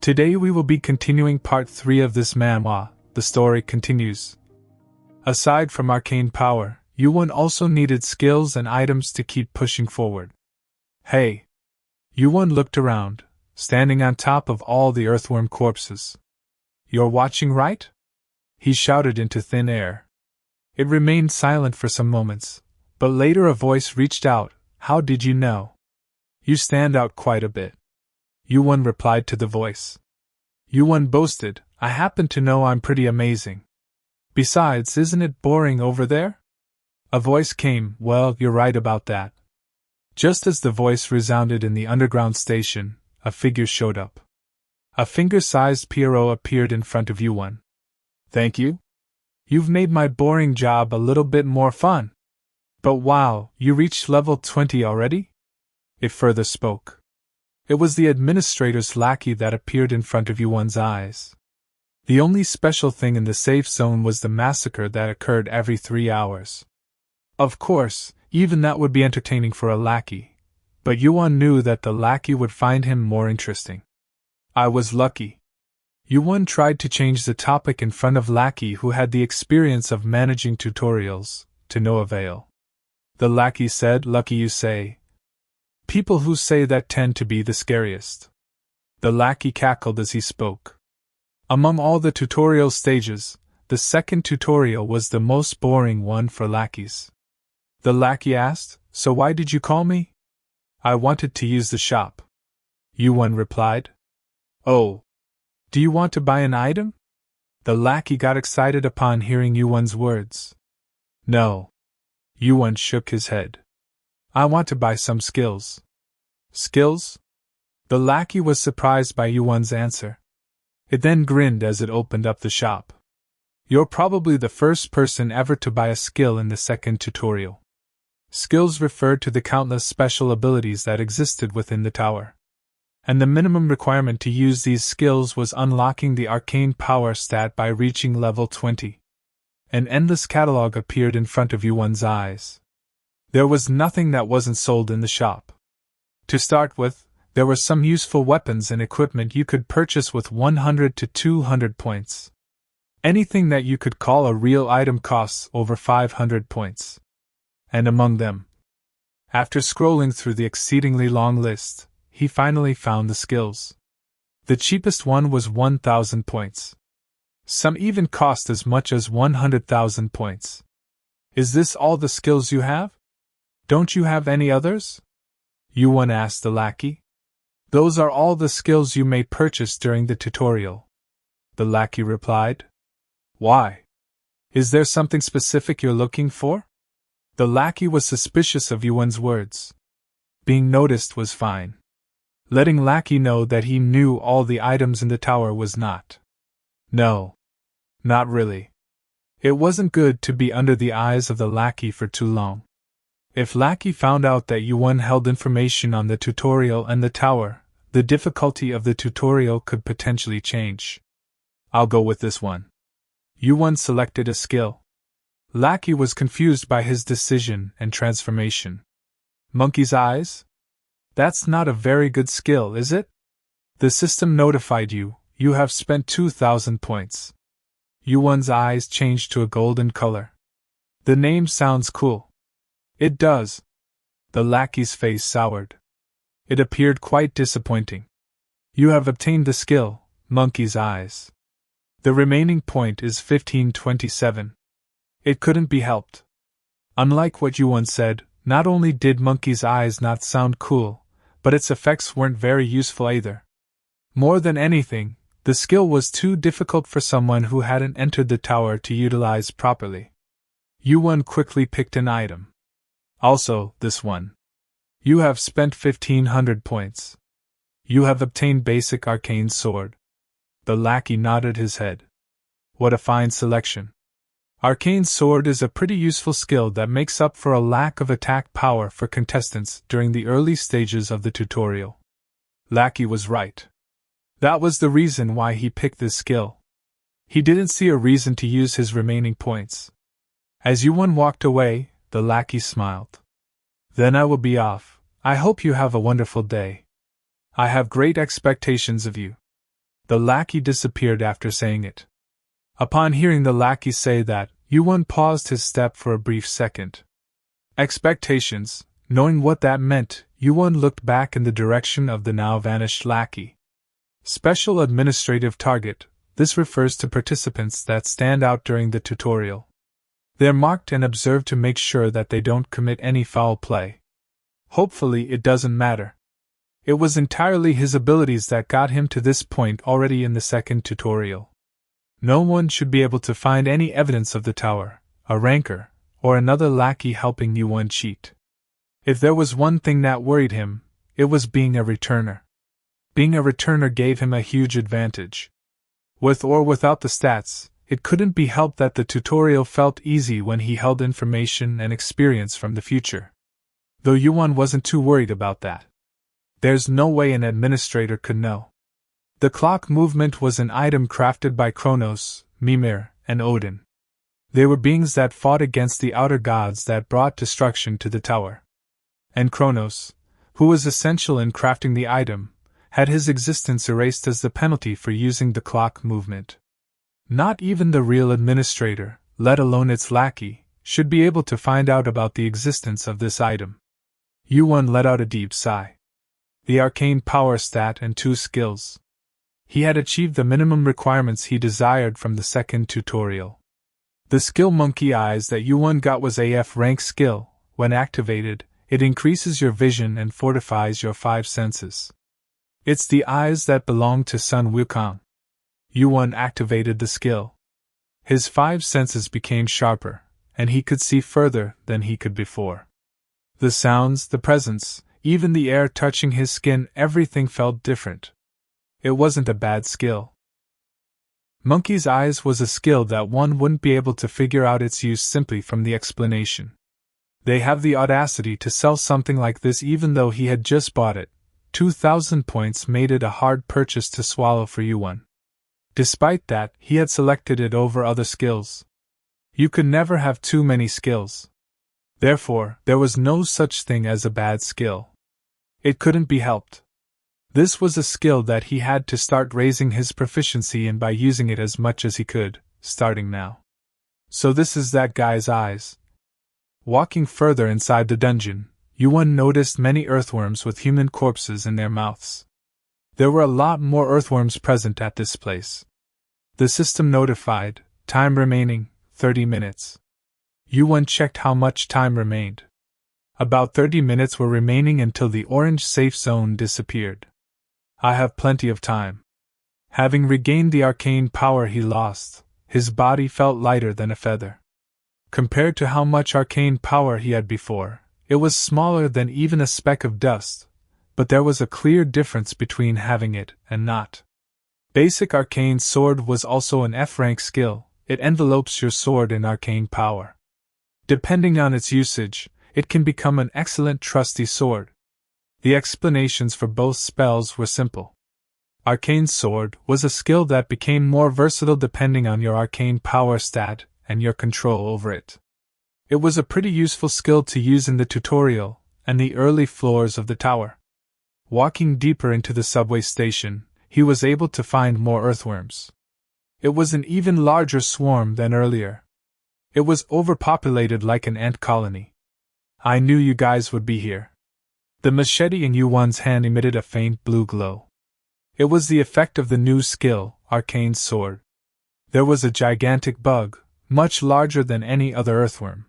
Today we will be continuing part 3 of this manhwa. The story continues. Aside from arcane power, YuWon also needed skills and items to keep pushing forward. Hey! YuWon looked around, standing on top of all the earthworm corpses. You're watching, right? He shouted into thin air. It remained silent for some moments, but later a voice reached out. How did you know? You stand out quite a bit. YuWon replied to the voice. YuWon boasted, I happen to know I'm pretty amazing. Besides, isn't it boring over there? A voice came, well, you're right about that. Just as the voice resounded in the underground station, a figure showed up. A finger-sized Pierrot appeared in front of YuWon. Thank you? You've made my boring job a little bit more fun. But wow, you reached level 20 already? It further spoke. It was the administrator's lackey that appeared in front of YuWon's eyes. The only special thing in the safe zone was the massacre that occurred every 3 hours. Of course, even that would be entertaining for a lackey, but YuWon knew that the lackey would find him more interesting. I was lucky. YuWon tried to change the topic in front of lackey who had the experience of managing tutorials, to no avail. The lackey said, lucky you say. People who say that tend to be the scariest. The lackey cackled as he spoke. Among all the tutorial stages, the second tutorial was the most boring one for lackeys. The lackey asked, so why did you call me? I wanted to use the shop. YuWon replied. Oh. Do you want to buy an item? The lackey got excited upon hearing YuWon's words. No. YuWon shook his head. I want to buy some skills. Skills? The lackey was surprised by YuWon's answer. It then grinned as it opened up the shop. You're probably the first person ever to buy a skill in the second tutorial. Skills referred to the countless special abilities that existed within the tower. And the minimum requirement to use these skills was unlocking the arcane power stat by reaching level 20. An endless catalog appeared in front of YuWon's eyes. There was nothing that wasn't sold in the shop. To start with, there were some useful weapons and equipment you could purchase with 100 to 200 points. Anything that you could call a real item costs over 500 points. And among them, after scrolling through the exceedingly long list, he finally found the skills. The cheapest one was 1,000 points. Some even cost as much as 100,000 points. Is this all the skills you have? Don't you have any others? YuWon asked the lackey. Those are all the skills you may purchase during the tutorial. The lackey replied. Why? Is there something specific you're looking for? The lackey was suspicious of YuWon's words. Being noticed was fine. Letting lackey know that he knew all the items in the tower was not. No. Not really. It wasn't good to be under the eyes of the lackey for too long. If lackey found out that YuWon held information on the tutorial and the tower, the difficulty of the tutorial could potentially change. I'll go with this one. YuWon selected a skill. Lackey was confused by his decision and transformation. Monkey's eyes? That's not a very good skill, is it? The system notified you, you have spent 2,000 points. YuWon's eyes changed to a golden color. The name sounds cool. It does. The lackey's face soured. It appeared quite disappointing. You have obtained the skill, Monkey's Eyes. The remaining point is 1527. It couldn't be helped. Unlike what YuWon said, not only did Monkey's Eyes not sound cool, but its effects weren't very useful either. More than anything, the skill was too difficult for someone who hadn't entered the tower to utilize properly. YuWon quickly picked an item. Also, this one. You have spent 1,500 points. You have obtained basic arcane sword. The lackey nodded his head. What a fine selection. Arcane sword is a pretty useful skill that makes up for a lack of attack power for contestants during the early stages of the tutorial. Lackey was right. That was the reason why he picked this skill. He didn't see a reason to use his remaining points. As YuWon walked away, the lackey smiled. Then I will be off. I hope you have a wonderful day. I have great expectations of you. The lackey disappeared after saying it. Upon hearing the lackey say that, YuWon paused his step for a brief second. Expectations, knowing what that meant, YuWon looked back in the direction of the now vanished lackey. Special Administrative Target. This refers to participants that stand out during the tutorial. They're marked and observed to make sure that they don't commit any foul play. Hopefully it doesn't matter. It was entirely his abilities that got him to this point already in the second tutorial. No one should be able to find any evidence of the tower, a ranker, or another lackey helping YuWon cheat. If there was one thing that worried him, it was being a returner. Being a returner gave him a huge advantage. With or without the stats, it couldn't be helped that the tutorial felt easy when he held information and experience from the future. Though YuWon wasn't too worried about that. There's no way an administrator could know. The clock movement was an item crafted by Chronos, Mimir, and Odin. They were beings that fought against the outer gods that brought destruction to the tower. And Chronos, who was essential in crafting the item, had his existence erased as the penalty for using the clock movement. Not even the real administrator, let alone its lackey, should be able to find out about the existence of this item. YuWon let out a deep sigh. The arcane power stat and 2 skills. He had achieved the minimum requirements he desired from the second tutorial. The skill Monkey Eyes that YuWon got was a F rank skill. When activated, it increases your vision and fortifies your 5 senses. It's the eyes that belong to Sun Wukong. YuWon activated the skill. His 5 senses became sharper, and he could see further than he could before. The sounds, the presence, even the air touching his skin, everything felt different. It wasn't a bad skill. Monkey's Eyes was a skill that one wouldn't be able to figure out its use simply from the explanation. They have the audacity to sell something like this even though he had just bought it. 2,000 points made it a hard purchase to swallow for YuWon. Despite that, he had selected it over other skills. You could never have too many skills. Therefore, there was no such thing as a bad skill. It couldn't be helped. This was a skill that he had to start raising his proficiency in by using it as much as he could, starting now. So this is that guy's eyes. Walking further inside the dungeon, YuWon noticed many earthworms with human corpses in their mouths. There were a lot more earthworms present at this place. The system notified, time remaining, 30 minutes. YuWon checked how much time remained. About 30 minutes were remaining until the orange safe zone disappeared. I have plenty of time. Having regained the arcane power he lost, his body felt lighter than a feather. Compared to how much arcane power he had before, it was smaller than even a speck of dust, but there was a clear difference between having it and not. Basic Arcane Sword was also an F-rank skill. It envelopes your sword in arcane power. Depending on its usage, it can become an excellent trusty sword. The explanations for both spells were simple. Arcane Sword was a skill that became more versatile depending on your arcane power stat and your control over it. It was a pretty useful skill to use in the tutorial and the early floors of the tower. Walking deeper into the subway station, he was able to find more earthworms. It was an even larger swarm than earlier. It was overpopulated like an ant colony. I knew you guys would be here. The machete in YuWon's hand emitted a faint blue glow. It was the effect of the new skill, Arcane Sword. There was a gigantic bug, much larger than any other earthworm.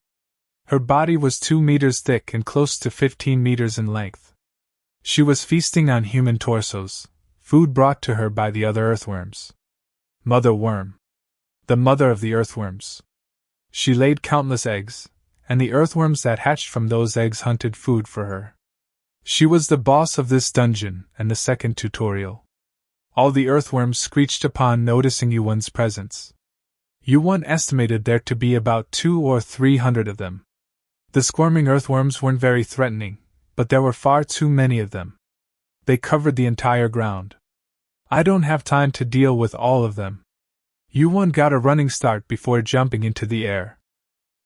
Her body was 2 meters thick and close to 15 meters in length. She was feasting on human torsos, food brought to her by the other earthworms. Mother Worm. The mother of the earthworms. She laid countless eggs, and the earthworms that hatched from those eggs hunted food for her. She was the boss of this dungeon and the second tutorial. All the earthworms screeched upon noticing YuWon's presence. YuWon estimated there to be about 200 or 300 of them. The squirming earthworms weren't very threatening, but there were far too many of them. They covered the entire ground. I don't have time to deal with all of them. YuWon got a running start before jumping into the air.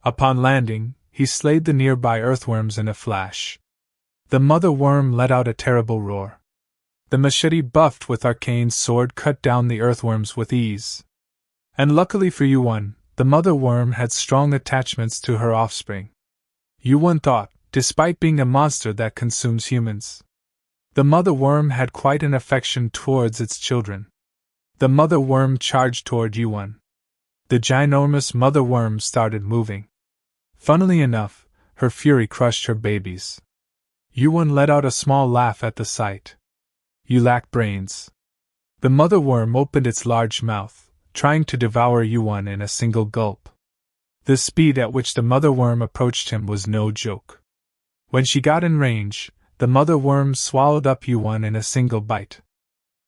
Upon landing, he slayed the nearby earthworms in a flash. The mother worm let out a terrible roar. The machete buffed with arcane sword cut down the earthworms with ease. And luckily for YuWon, the mother worm had strong attachments to her offspring. YuWon thought, despite being a monster that consumes humans, the mother worm had quite an affection towards its children. The mother worm charged toward YuWon. The ginormous mother worm started moving. Funnily enough, her fury crushed her babies. YuWon let out a small laugh at the sight. You lack brains. The mother worm opened its large mouth, trying to devour YuWon in a single gulp. The speed at which the mother worm approached him was no joke. When she got in range, the mother worm swallowed up YuWon in a single bite.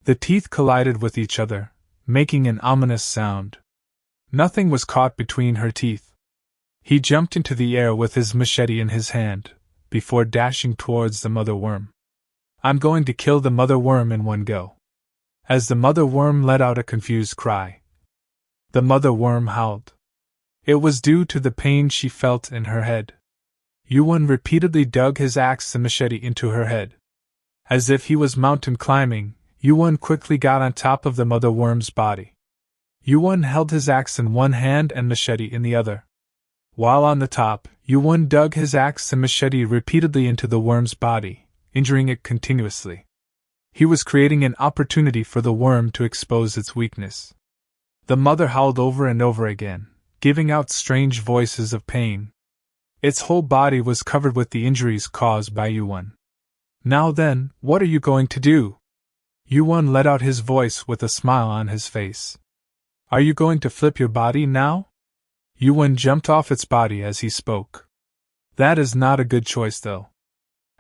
The teeth collided with each other, making an ominous sound. Nothing was caught between her teeth. He jumped into the air with his machete in his hand, before dashing towards the mother worm. I'm going to kill the mother worm in one go. As the mother worm let out a confused cry, the mother worm howled. It was due to the pain she felt in her head. YuWon repeatedly dug his axe and machete into her head. As if he was mountain climbing, YuWon quickly got on top of the mother worm's body. YuWon held his axe in one hand and machete in the other. While on the top, YuWon dug his axe and machete repeatedly into the worm's body, injuring it continuously. He was creating an opportunity for the worm to expose its weakness. The mother howled over and over again, giving out strange voices of pain. Its whole body was covered with the injuries caused by YuWon. Now then, what are you going to do? YuWon let out his voice with a smile on his face. Are you going to flip your body now? YuWon jumped off its body as he spoke. That is not a good choice though.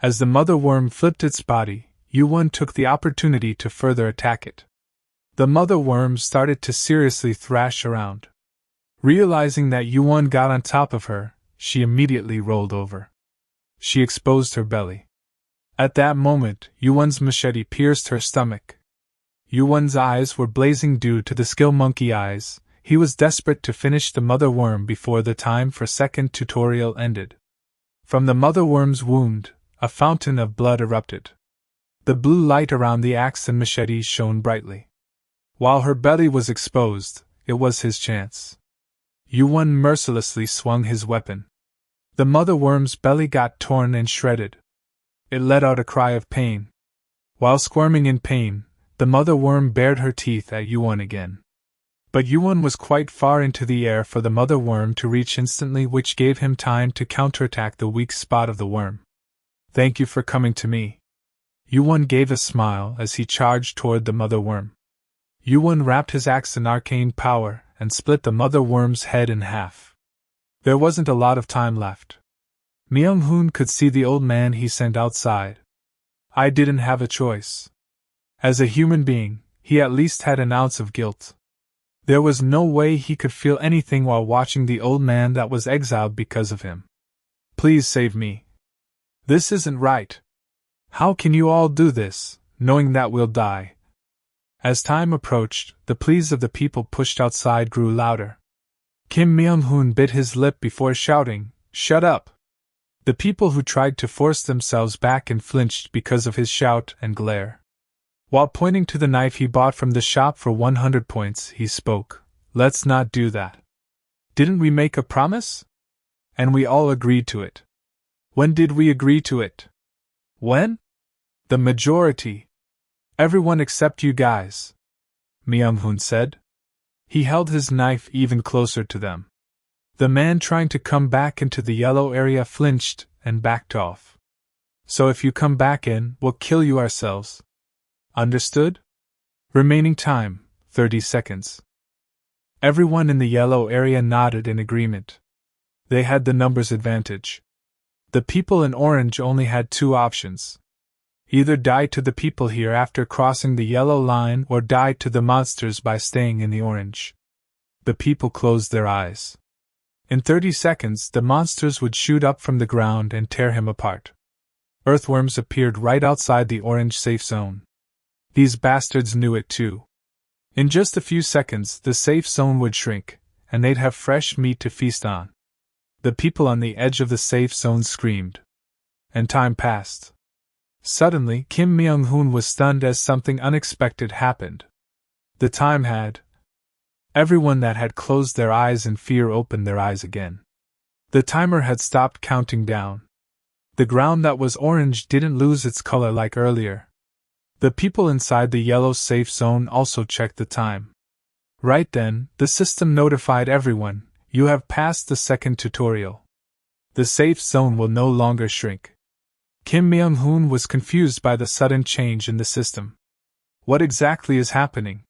As the mother worm flipped its body, YuWon took the opportunity to further attack it. The mother worm started to seriously thrash around. Realizing that YuWon got on top of her, she immediately rolled over. She exposed her belly. At that moment, YuWon's machete pierced her stomach. YuWon's eyes were blazing due to the skill monkey eyes. He was desperate to finish the mother worm before the time for second tutorial ended. From the mother worm's wound, a fountain of blood erupted. The blue light around the axe and machete shone brightly. While her belly was exposed, it was his chance. YuWon mercilessly swung his weapon. The mother worm's belly got torn and shredded. It let out a cry of pain. While squirming in pain, the mother worm bared her teeth at YuWon again. But YuWon was quite far into the air for the mother worm to reach instantly, which gave him time to counterattack the weak spot of the worm. Thank you for coming to me. YuWon gave a smile as he charged toward the mother worm. YuWon wrapped his axe in arcane power and split the mother worm's head in half. There wasn't a lot of time left. Myung-hoon could see the old man he sent outside. I didn't have a choice. As a human being, he at least had an ounce of guilt. There was no way he could feel anything while watching the old man that was exiled because of him. Please save me. This isn't right. How can you all do this, knowing that we'll die? As time approached, the pleas of the people pushed outside grew louder. Kim Myung-hoon bit his lip before shouting, "Shut up!" The people who tried to force themselves back and flinched because of his shout and glare. While pointing to the knife he bought from the shop for 100 points, he spoke, "Let's not do that. Didn't we make a promise? And we all agreed to it. When did we agree to it? When? The majority. Everyone except you guys," Myung-hoon said. He held his knife even closer to them. The man trying to come back into the yellow area flinched and backed off. So if you come back in, we'll kill you ourselves. Understood? Remaining time, 30 seconds. Everyone in the yellow area nodded in agreement. They had the numbers advantage. The people in orange only had two options. Either die to the people here after crossing the yellow line or die to the monsters by staying in the orange. The people closed their eyes. In 30 seconds, the monsters would shoot up from the ground and tear him apart. Earthworms appeared right outside the orange safe zone. These bastards knew it too. In just a few seconds, the safe zone would shrink, and they'd have fresh meat to feast on. The people on the edge of the safe zone screamed. And time passed. Suddenly, Kim Myung-hoon was stunned as something unexpected happened. The time had. Everyone that had closed their eyes in fear opened their eyes again. The timer had stopped counting down. The ground that was orange didn't lose its color like earlier. The people inside the yellow safe zone also checked the time. Right then, the system notified everyone, "You have passed the second tutorial. The safe zone will no longer shrink." Kim Myung-hoon was confused by the sudden change in the system. What exactly is happening?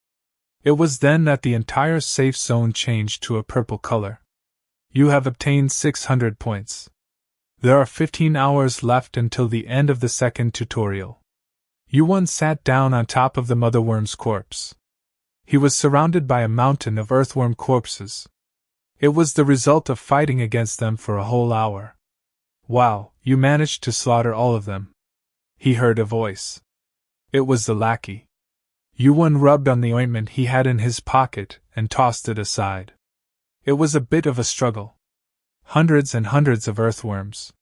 It was then that the entire safe zone changed to a purple color. You have obtained 600 points. There are 15 hours left until the end of the second tutorial. YuWon sat down on top of the motherworm's corpse. He was surrounded by a mountain of earthworm corpses. It was the result of fighting against them for a whole hour. "Wow, you managed to slaughter all of them," he heard a voice. It was the lackey. YuWon rubbed on the ointment he had in his pocket and tossed it aside. It was a bit of a struggle. Hundreds and hundreds of earthworms.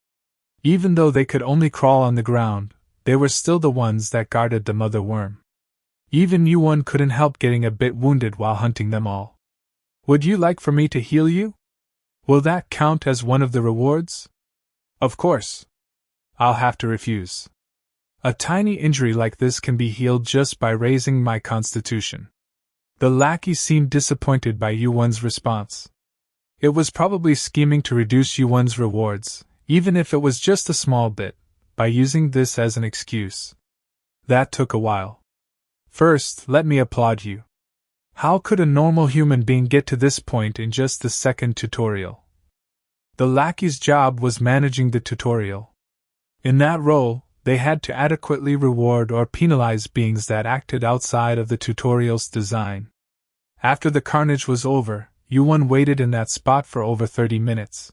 Even though they could only crawl on the ground, they were still the ones that guarded the mother worm. Even YuWon couldn't help getting a bit wounded while hunting them all. "Would you like for me to heal you? Will that count as one of the rewards?" "Of course. I'll have to refuse. A tiny injury like this can be healed just by raising my constitution." The lackey seemed disappointed by YuWon's response. It was probably scheming to reduce YuWon's rewards, even if it was just a small bit, by using this as an excuse. That took a while. "First, let me applaud you. How could a normal human being get to this point in just the second tutorial?" The lackey's job was managing the tutorial. In that role, they had to adequately reward or penalize beings that acted outside of the tutorial's design. After the carnage was over, YuWon waited in that spot for over 30 minutes.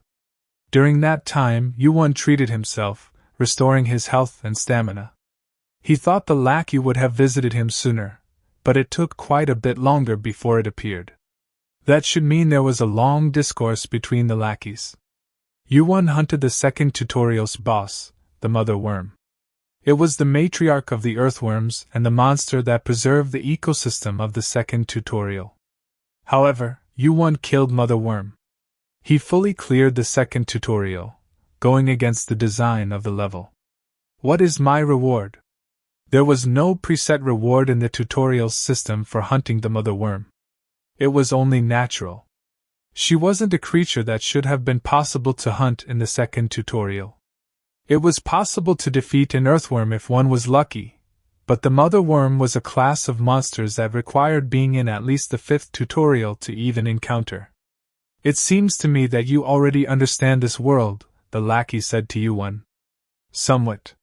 During that time, YuWon treated himself, restoring his health and stamina. He thought the lackey would have visited him sooner, but it took quite a bit longer before it appeared. That should mean there was a long discourse between the lackeys. YuWon hunted the second tutorial's boss, the mother worm. It was the matriarch of the earthworms and the monster that preserved the ecosystem of the second tutorial. However, YuWon killed Mother Worm. He fully cleared the second tutorial, going against the design of the level. What is my reward? There was no preset reward in the tutorial's system for hunting the Mother Worm. It was only natural. She wasn't a creature that should have been possible to hunt in the second tutorial. It was possible to defeat an earthworm if one was lucky, but the Mother Worm was a class of monsters that required being in at least the 5th tutorial to even encounter. "It seems to me that you already understand this world," the lackey said to YuWon. "Somewhat.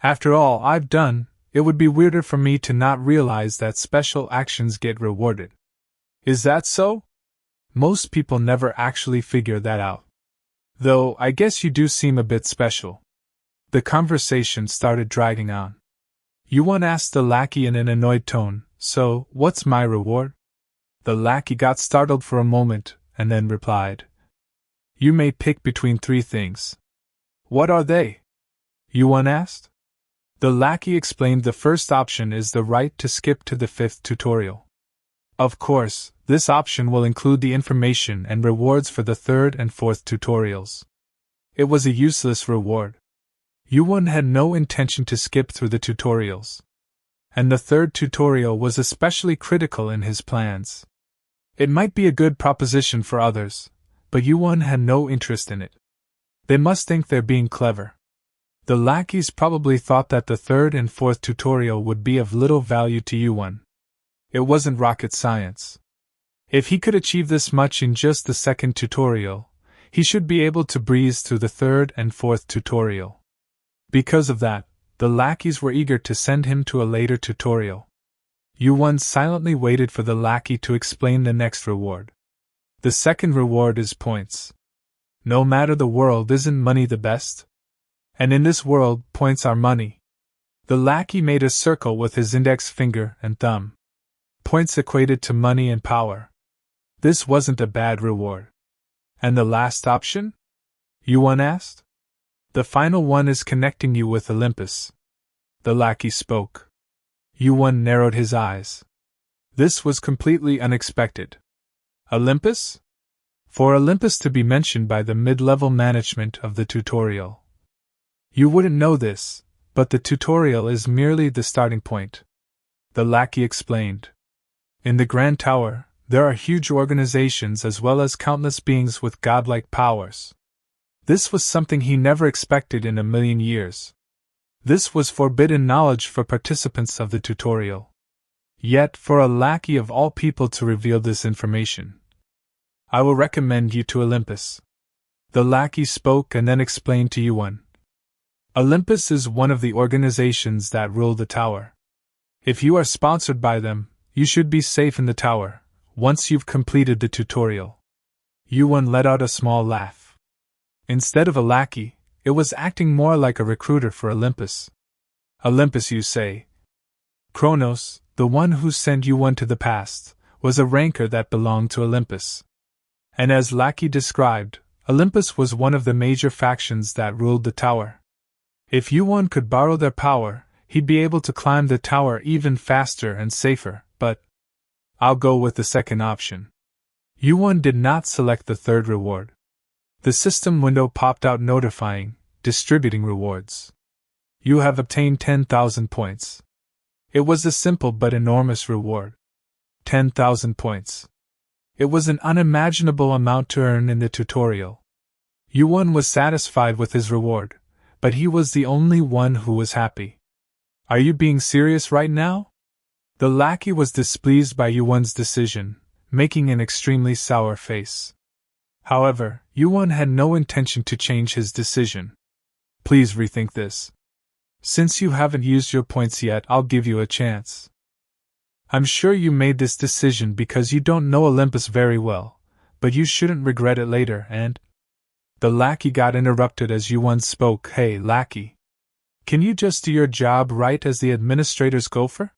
After all I've done, it would be weirder for me to not realize that special actions get rewarded." "Is that so? Most people never actually figure that out. Though, I guess you do seem a bit special." The conversation started dragging on. YuWon asked the lackey in an annoyed tone, "So, what's my reward?" The lackey got startled for a moment, and then replied, "You may pick between 3 things." "What are they?" YuWon asked. The lackey explained the first option is the right to skip to the 5th tutorial. Of course, this option will include the information and rewards for the 3rd and 4th tutorials. It was a useless reward. YuWon had no intention to skip through the tutorials. And the 3rd tutorial was especially critical in his plans. It might be a good proposition for others, but YuWon had no interest in it. They must think they're being clever. The lackeys probably thought that the 3rd and 4th tutorial would be of little value to YuWon. It wasn't rocket science. If he could achieve this much in just the 2nd tutorial, he should be able to breeze through the 3rd and 4th tutorial. Because of that, the lackeys were eager to send him to a later tutorial. YuWon silently waited for the lackey to explain the next reward. The second reward is points. No matter the world, isn't money the best? And in this world, points are money. The lackey made a circle with his index finger and thumb. Points equated to money and power. This wasn't a bad reward. And the last option? YuWon asked. The final one is connecting you with Olympus. the lackey spoke. YuWon narrowed his eyes. This was completely unexpected. Olympus? For Olympus to be mentioned by the mid-level management of the tutorial. You wouldn't know this, but the tutorial is merely the starting point. The lackey explained. In the Grand Tower, there are huge organizations as well as countless beings with godlike powers. This was something he never expected in a million years. This was forbidden knowledge for participants of the tutorial. Yet, for a lackey of all people to reveal this information. I will recommend you to Olympus. The lackey spoke and then explained to YuWon. Olympus is one of the organizations that rule the tower. If you are sponsored by them, you should be safe in the tower, once you've completed the tutorial. YuWon let out a small laugh. Instead of a lackey, it was acting more like a recruiter for Olympus. Olympus, you say? Chronos, the one who sent YuWon to the past, was a ranker that belonged to Olympus. And as lackey described, Olympus was one of the major factions that ruled the tower. If YuWon could borrow their power, he'd be able to climb the tower even faster and safer, but I'll go with the second option. YuWon did not select the third reward. The system window popped out notifying, distributing rewards. You have obtained 10,000 points. It was a simple but enormous reward. 10,000 points. It was an unimaginable amount to earn in the tutorial. YuWon was satisfied with his reward, but he was the only one who was happy. Are you being serious right now? The lackey was displeased by YuWon's decision, making an extremely sour face. However, YuWon had no intention to change his decision. Please rethink this. Since you haven't used your points yet, I'll give you a chance. I'm sure you made this decision because you don't know Olympus very well, but you shouldn't regret it later, and… The lackey got interrupted as YuWon spoke. Hey, lackey. Can you just do your job right as the administrator's gopher?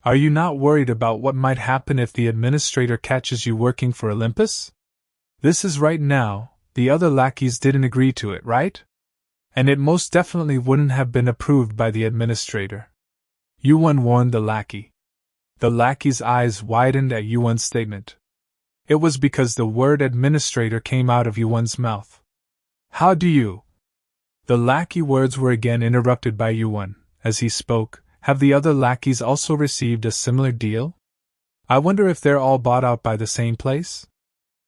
Are you not worried about what might happen if the administrator catches you working for Olympus? This is right now, the other lackeys didn't agree to it, right? And it most definitely wouldn't have been approved by the administrator. YuWon warned the lackey. The lackey's eyes widened at YuWon's statement. It was because the word administrator came out of YuWon's mouth. How do you… The lackey words were again interrupted by YuWon. As he spoke, have the other lackeys also received a similar deal? I wonder if they're all bought out by the same place?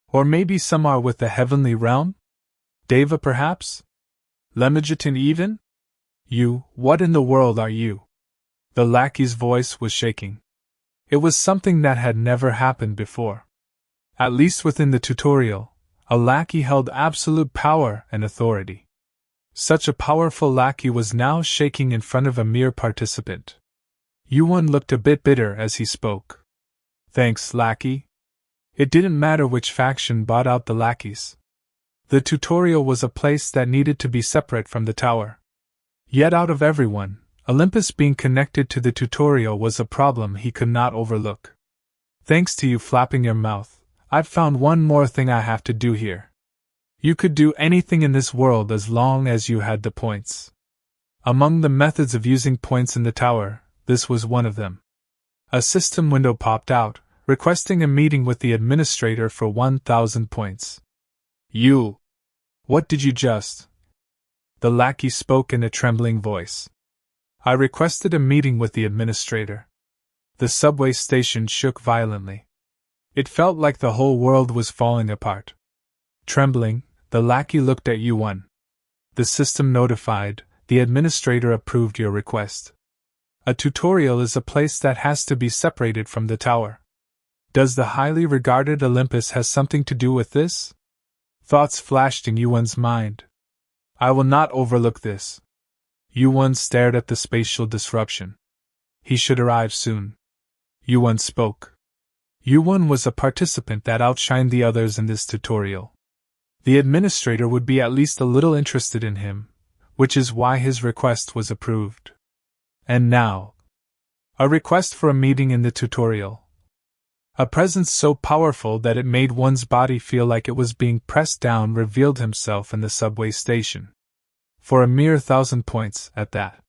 Or maybe some are with the heavenly realm? Deva perhaps? Lemegeton even? You, what in the world are you? The lackey's voice was shaking. It was something that had never happened before. At least within the tutorial, a lackey held absolute power and authority. Such a powerful lackey was now shaking in front of a mere participant. YuWon looked a bit bitter as he spoke. Thanks, lackey. It didn't matter which faction bought out the lackeys. The tutorial was a place that needed to be separate from the tower. Yet out of everyone, Olympus being connected to the tutorial was a problem he could not overlook. Thanks to you flapping your mouth, I've found one more thing I have to do here. You could do anything in this world as long as you had the points. Among the methods of using points in the tower, this was one of them. A system window popped out, requesting a meeting with the administrator for 1,000 points. You… What did you just… The lackey spoke in a trembling voice. I requested a meeting with the administrator. The subway station shook violently. It felt like the whole world was falling apart. Trembling, the lackey looked at YuWon. The system notified, the administrator approved your request. A tutorial is a place that has to be separated from the tower. Does the highly regarded Olympus has something to do with this? Thoughts flashed in YuWon's mind. I will not overlook this. YuWon stared at the spatial disruption. He should arrive soon. YuWon spoke. YuWon was a participant that outshined the others in this tutorial. The administrator would be at least a little interested in him, which is why his request was approved. And now, a request for a meeting in the tutorial. A presence so powerful that it made one's body feel like it was being pressed down revealed himself in the subway station. For a mere 1,000 points, at that.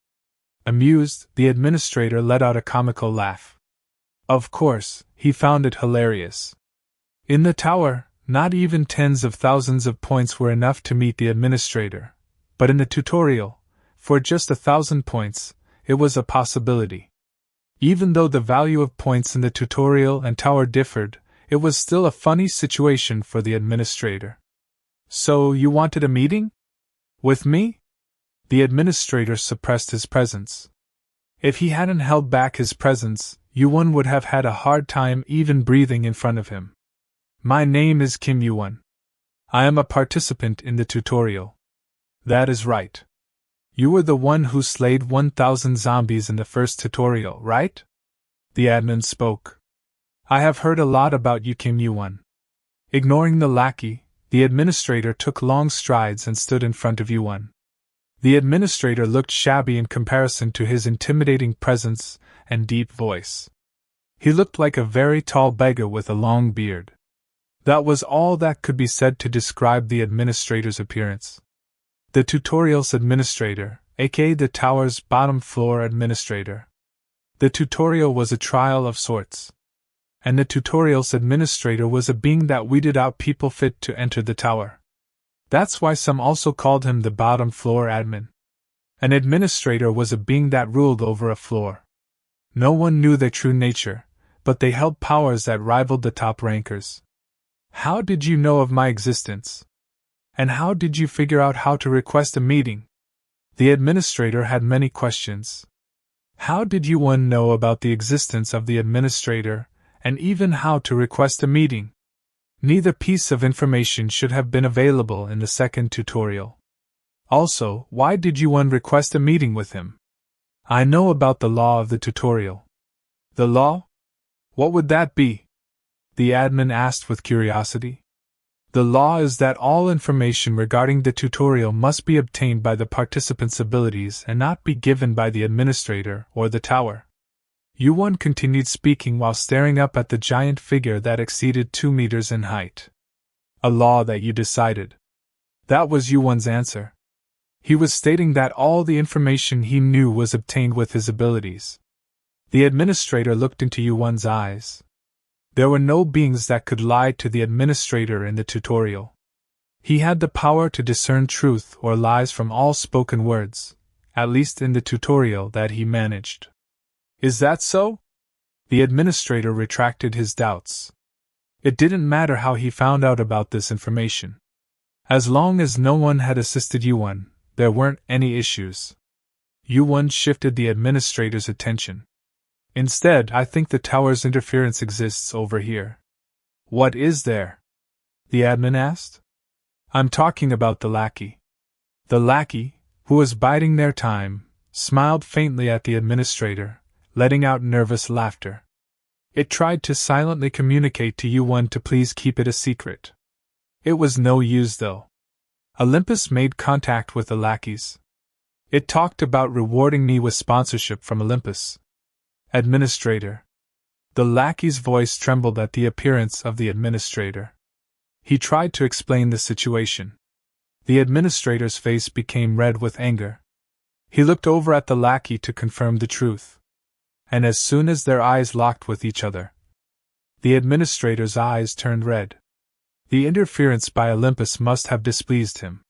Amused, the administrator let out a comical laugh. Of course, he found it hilarious. In the tower, not even tens of thousands of points were enough to meet the administrator, but in the tutorial, for just 1,000 points, it was a possibility. Even though the value of points in the tutorial and tower differed, it was still a funny situation for the administrator. So, you wanted a meeting? With me? The administrator suppressed his presence. If he hadn't held back his presence, YuWon would have had a hard time even breathing in front of him. My name is Kim YuWon. I am a participant in the tutorial. That is right. You were the one who slayed 1,000 zombies in the first tutorial, right? The admin spoke. I have heard a lot about you, Kim YuWon. Ignoring the lackey, the administrator took long strides and stood in front of YuWon. The administrator looked shabby in comparison to his intimidating presence and deep voice. He looked like a very tall beggar with a long beard. That was all that could be said to describe the administrator's appearance. The tutorial's administrator, aka the tower's bottom floor administrator. The tutorial was a trial of sorts. And the tutorial's administrator was a being that weeded out people fit to enter the tower. That's why some also called him the bottom floor admin. An administrator was a being that ruled over a floor. No one knew their true nature, but they held powers that rivaled the top rankers. How did you know of my existence? And how did you figure out how to request a meeting? The administrator had many questions. How did YuWon know about the existence of the administrator, and even how to request a meeting? Neither piece of information should have been available in the second tutorial. Also, why did YuWon request a meeting with him? I know about the law of the tutorial. The law? What would that be? The admin asked with curiosity. The law is that all information regarding the tutorial must be obtained by the participant's abilities and not be given by the administrator or the tower. YuWon continued speaking while staring up at the giant figure that exceeded 2 meters in height. A law that you decided. That was YuWon's answer. He was stating that all the information he knew was obtained with his abilities. The administrator looked into YuWon's eyes. There were no beings that could lie to the administrator in the tutorial. He had the power to discern truth or lies from all spoken words, at least in the tutorial that he managed. Is that so? The administrator retracted his doubts. It didn't matter how he found out about this information. As long as no one had assisted YuWon, there weren't any issues. YuWon shifted the administrator's attention. Instead, I think the tower's interference exists over here. What is there? The admin asked. I'm talking about the lackey. The lackey, who was biding their time, smiled faintly at the administrator, letting out nervous laughter. It tried to silently communicate to YuWon to please keep it a secret. It was no use though. Olympus made contact with the lackeys. It talked about rewarding me with sponsorship from Olympus. Administrator. The lackey's voice trembled at the appearance of the administrator. He tried to explain the situation. The administrator's face became red with anger. He looked over at the lackey to confirm the truth. And as soon as their eyes locked with each other, the administrator's eyes turned red. The interference by Olympus must have displeased him.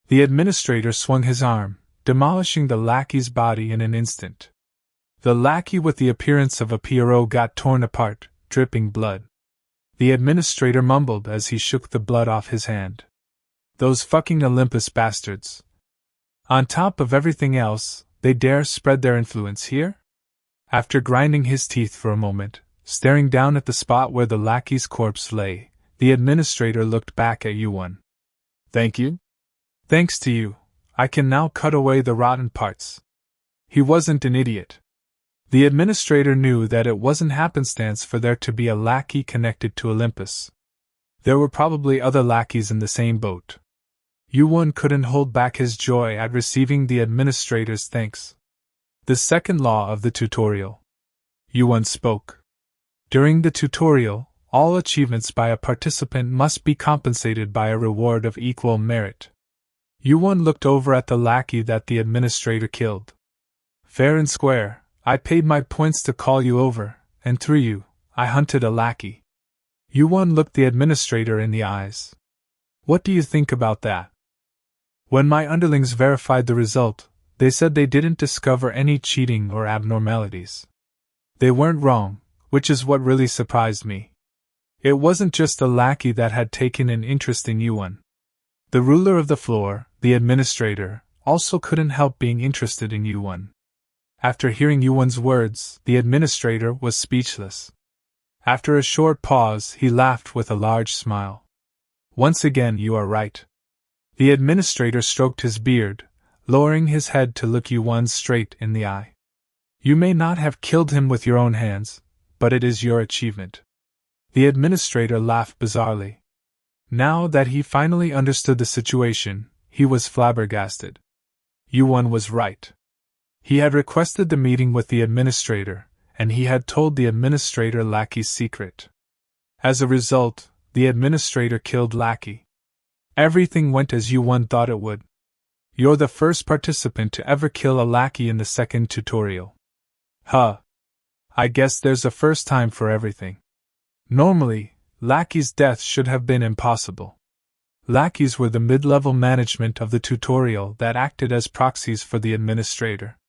The administrator swung his arm, demolishing the lackey's body in an instant. The lackey with the appearance of a Pierrot got torn apart, dripping blood. The administrator mumbled as he shook the blood off his hand. Those fucking Olympus bastards. On top of everything else, they dare spread their influence here? After grinding his teeth for a moment, staring down at the spot where the lackey's corpse lay, the administrator looked back at YuWon. Thank you? Thanks to you, I can now cut away the rotten parts. He wasn't an idiot. The administrator knew that it wasn't happenstance for there to be a lackey connected to Olympus. There were probably other lackeys in the same boat. YuWon couldn't hold back his joy at receiving the administrator's thanks. The second law of the tutorial. YuWon spoke. During the tutorial, all achievements by a participant must be compensated by a reward of equal merit. YuWon looked over at the lackey that the administrator killed. Fair and square, I paid my points to call you over, and through you, I hunted a lackey. YuWon looked the administrator in the eyes. What do you think about that? When my underlings verified the result, they said they didn't discover any cheating or abnormalities. They weren't wrong, which is what really surprised me. It wasn't just a lackey that had taken an interest in YuWon. The ruler of the floor, the administrator, also couldn't help being interested in YuWon. After hearing YuWon's words, the administrator was speechless. After a short pause, he laughed with a large smile. Once again, you are right. The administrator stroked his beard, lowering his head to look YuWon straight in the eye. You may not have killed him with your own hands, but it is your achievement. The administrator laughed bizarrely. Now that he finally understood the situation, he was flabbergasted. YuWon was right. He had requested the meeting with the administrator, and he had told the administrator Lackey's secret. As a result, the administrator killed Lackey. Everything went as YuWon thought it would. You're the first participant to ever kill a lackey in the second tutorial. Huh. I guess there's a first time for everything. Normally, Lackey's death should have been impossible. Lackeys were the mid-level management of the tutorial that acted as proxies for the administrator.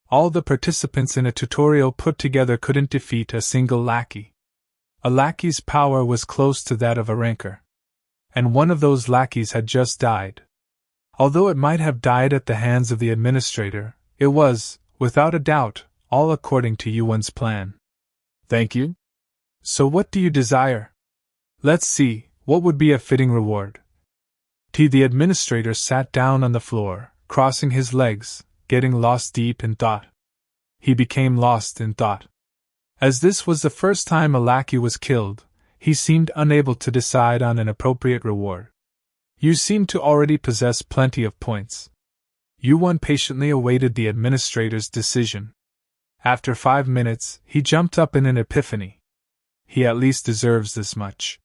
All the participants in a tutorial put together couldn't defeat a single lackey. A lackey's power was close to that of a ranker. And one of those lackeys had just died. Although it might have died at the hands of the administrator, it was, without a doubt, all according to YuWon's plan. Thank you? So what do you desire? Let's see, what would be a fitting reward? The administrator sat down on the floor, crossing his legs, getting lost deep in thought. He became lost in thought. As this was the first time a lackey was killed, he seemed unable to decide on an appropriate reward. You seem to already possess plenty of points. YuWon patiently awaited the administrator's decision. After 5 minutes, he jumped up in an epiphany. He at least deserves this much.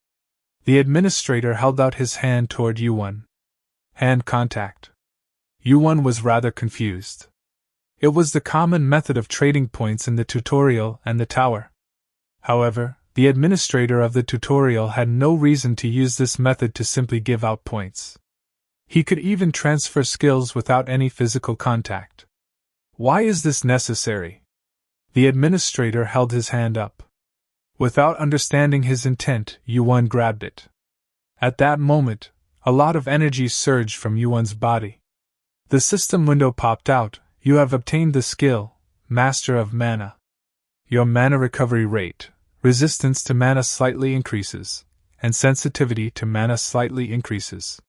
The administrator held out his hand toward YuWon. Hand contact. YuWon was rather confused. It was the common method of trading points in the tutorial and the tower. However, the administrator of the tutorial had no reason to use this method to simply give out points. He could even transfer skills without any physical contact. Why is this necessary? The administrator held his hand up. Without understanding his intent, YuWon grabbed it. At that moment, a lot of energy surged from YuWon's body. The system window popped out. You have obtained the skill, Master of Mana. Your mana recovery rate, resistance to mana slightly increases, and sensitivity to mana slightly increases.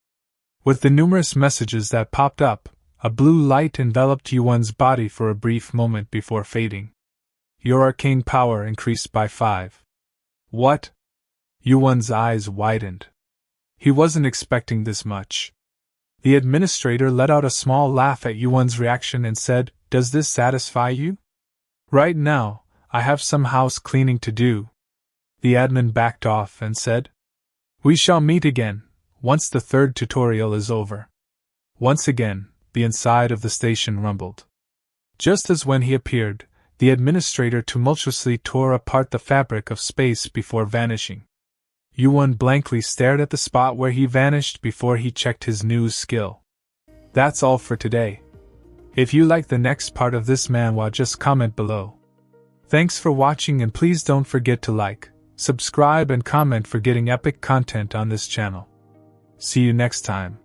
With the numerous messages that popped up, a blue light enveloped YuWon's body for a brief moment before fading. Your arcane power increased by 5. What? YuWon's eyes widened. He wasn't expecting this much. The administrator let out a small laugh at YuWon's reaction and said, "Does this satisfy you? Right now, I have some house cleaning to do." The admin backed off and said, "We shall meet again, once the third tutorial is over." Once again, the inside of the station rumbled. Just as when he appeared, the administrator tumultuously tore apart the fabric of space before vanishing. YuWon blankly stared at the spot where he vanished before he checked his new skill. That's all for today. If you like the next part of this manhwa, just comment below. Thanks for watching, and please don't forget to like, subscribe and comment for getting epic content on this channel. See you next time.